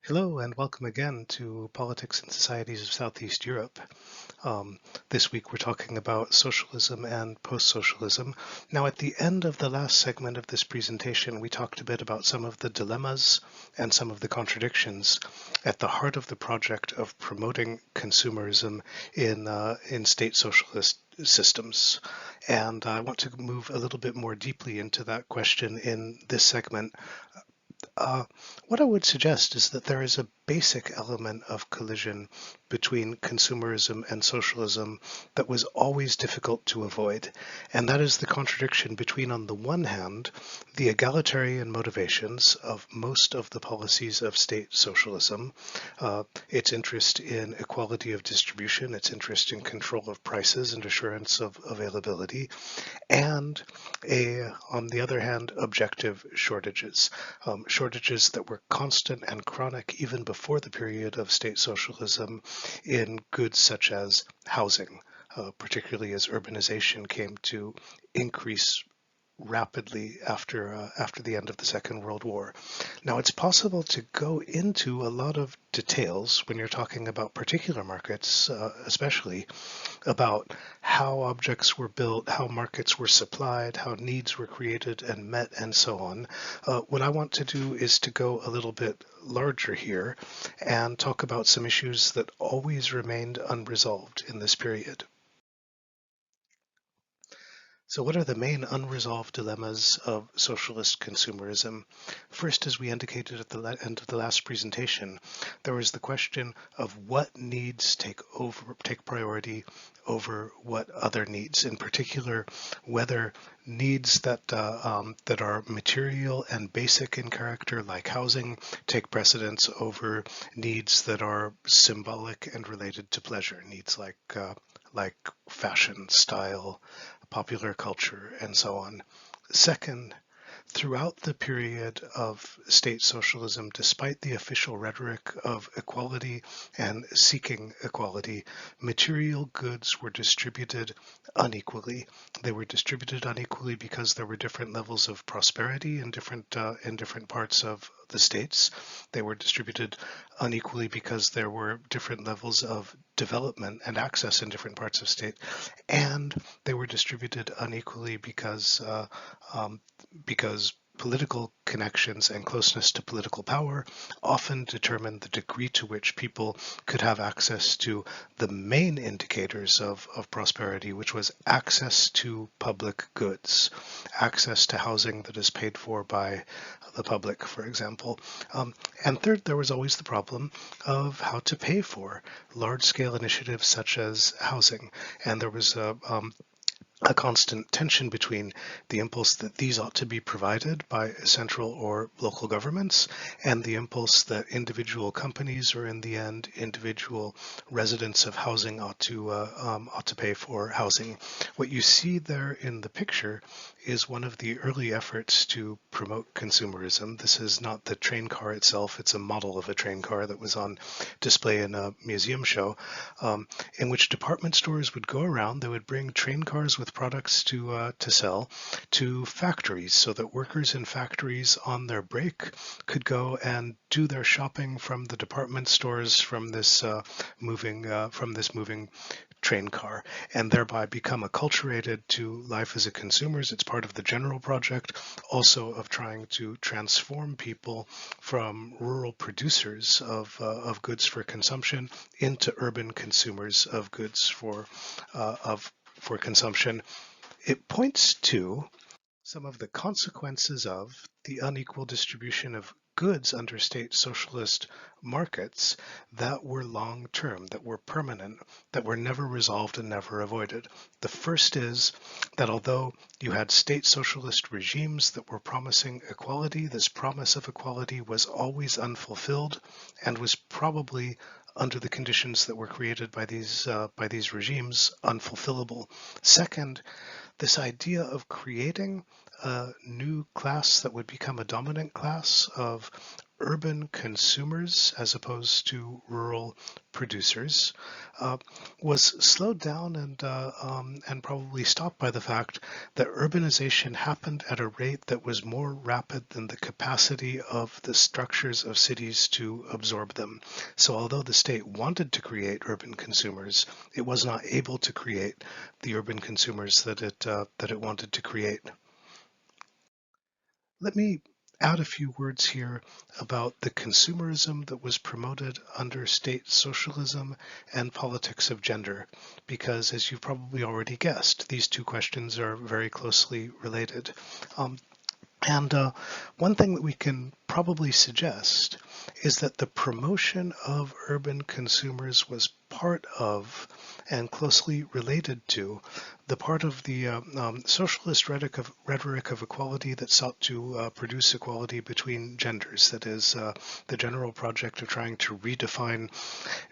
Hello and welcome again to Politics and Societies of Southeast Europe. This week we're talking about socialism and post-socialism. Now at the end of the last segment of this presentation we talked a bit about some of the dilemmas and some of the contradictions at the heart of the project of promoting consumerism in state socialist systems. And I want to move a little bit more deeply into that question in this segment. What I would suggest is that there is a basic element of collision between consumerism and socialism that was always difficult to avoid, and that is the contradiction between, on the one hand, the egalitarian motivations of most of the policies of state socialism, its interest in equality of distribution, its interest in control of prices and assurance of availability, and on the other hand, objective shortages, shortages that were constant and chronic even before the period of state socialism in goods such as housing, particularly as urbanization came to increase rapidly after the end of the Second World War. Now, it's possible to go into a lot of details when you're talking about particular markets, especially about how objects were built, how markets were supplied, how needs were created and met, and so on. What I want to do is to go a little bit larger here and talk about some issues that always remained unresolved in this period. So what are the main unresolved dilemmas of socialist consumerism? First, as we indicated at the end of the last presentation, there was the question of what needs take priority over what other needs, in particular, whether needs that are material and basic in character, like housing, take precedence over needs that are symbolic and related to pleasure, needs like fashion, style, popular culture, and so on. Second, throughout the period of state socialism, despite the official rhetoric of equality and seeking equality, material goods were distributed unequally. They were distributed unequally because there were different levels of prosperity in different parts of the states. They were distributed unequally because there were different levels of development and access in different parts of state, and they were distributed unequally because political connections and closeness to political power often determined the degree to which people could have access to the main indicators of prosperity, which was access to public goods, access to housing that is paid for by the public, for example. And third, there was always the problem of how to pay for large-scale initiatives such as housing. And there was a constant tension between the impulse that these ought to be provided by central or local governments and the impulse that individual companies, or in the end individual residents of housing, ought to pay for housing. What you see there in the picture is one of the early efforts to promote consumerism. This is not the train car itself, it's a model of a train car that was on display in a museum show, in which department stores would go around. They would bring train cars with products to sell to factories, so that workers in factories on their break could go and do their shopping from the department stores from this moving train car, and thereby become acculturated to life as a consumers. It's part of the general project also of trying to transform people from rural producers of goods for consumption into urban consumers of goods for consumption. It points to some of the consequences of the unequal distribution of goods under state socialist markets that were long-term, that were permanent, that were never resolved and never avoided. The first is that although you had state socialist regimes that were promising equality, this promise of equality was always unfulfilled and was probably, under the conditions that were created by these regimes, unfulfillable. Second, this idea of creating a new class that would become a dominant class of urban consumers as opposed to rural producers was slowed down and probably stopped by the fact that urbanization happened at a rate that was more rapid than the capacity of the structures of cities to absorb them. So although the state wanted to create urban consumers, it was not able to create the urban consumers that it wanted to create. Let me add a few words here about the consumerism that was promoted under state socialism and politics of gender, because as you've probably already guessed, these two questions are very closely related. And one thing that we can probably suggest is that the promotion of urban consumers was part of and closely related to the part of the socialist rhetoric of equality that sought to produce equality between genders. That is, the general project of trying to redefine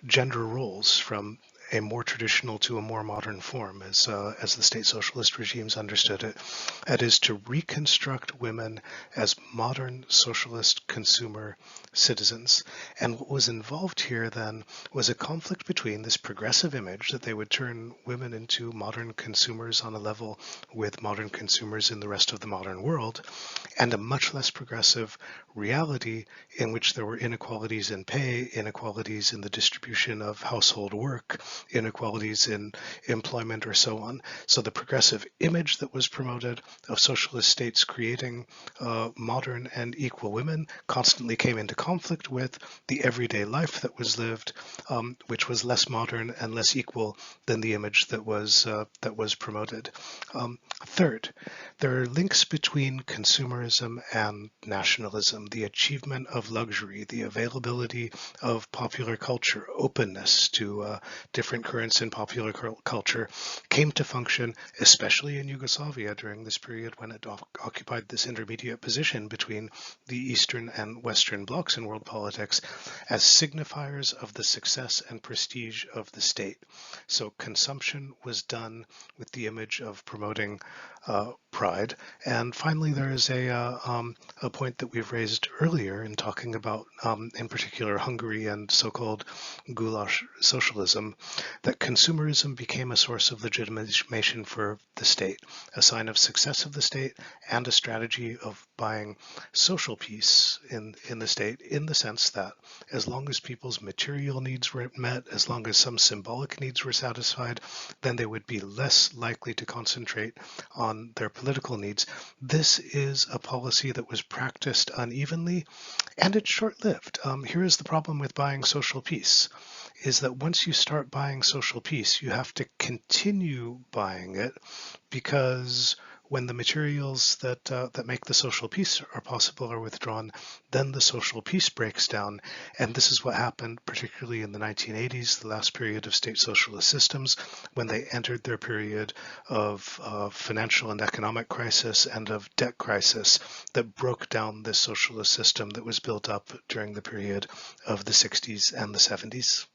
gender roles from a more traditional to a more modern form, as the state socialist regimes understood it. That is, to reconstruct women as modern socialist consumer citizens. And what was involved here then was a conflict between this progressive image that they would turn women into modern consumers on a level with modern consumers in the rest of the modern world, and a much less progressive reality in which there were inequalities in pay, inequalities in the distribution of household work, inequalities in employment, or so on. So the progressive image that was promoted of socialist states creating modern and equal women constantly came into conflict with the everyday life that was lived, which was less modern and less equal than the image that was promoted. Third, there are links between consumerism and nationalism. The achievement of luxury, the availability of popular culture, openness to different currents in popular culture came to function, especially in Yugoslavia during this period when it occupied this intermediate position between the Eastern and Western blocs in world politics, as signifiers of the success and prestige of the state. So consumption was done with the image of promoting pride. And finally, there is a point that we've raised earlier in talking about, in particular, Hungary and so-called goulash socialism, that consumerism became a source of legitimation for the state, a sign of success of the state, and a strategy of buying social peace in the state, in the sense that as long as people's material needs were met, as long as some symbolic needs were satisfied, then they would be less likely to concentrate on their political needs. This is a policy that was practiced unevenly, and it's short-lived. Here is the problem with buying social peace, is that once you start buying social peace, you have to continue buying it, because when the materials that make the social peace are possible are withdrawn, then the social peace breaks down. And this is what happened particularly in the 1980s, the last period of state socialist systems, when they entered their period of financial and economic crisis and of debt crisis that broke down this socialist system that was built up during the period of the 60s and the 70s.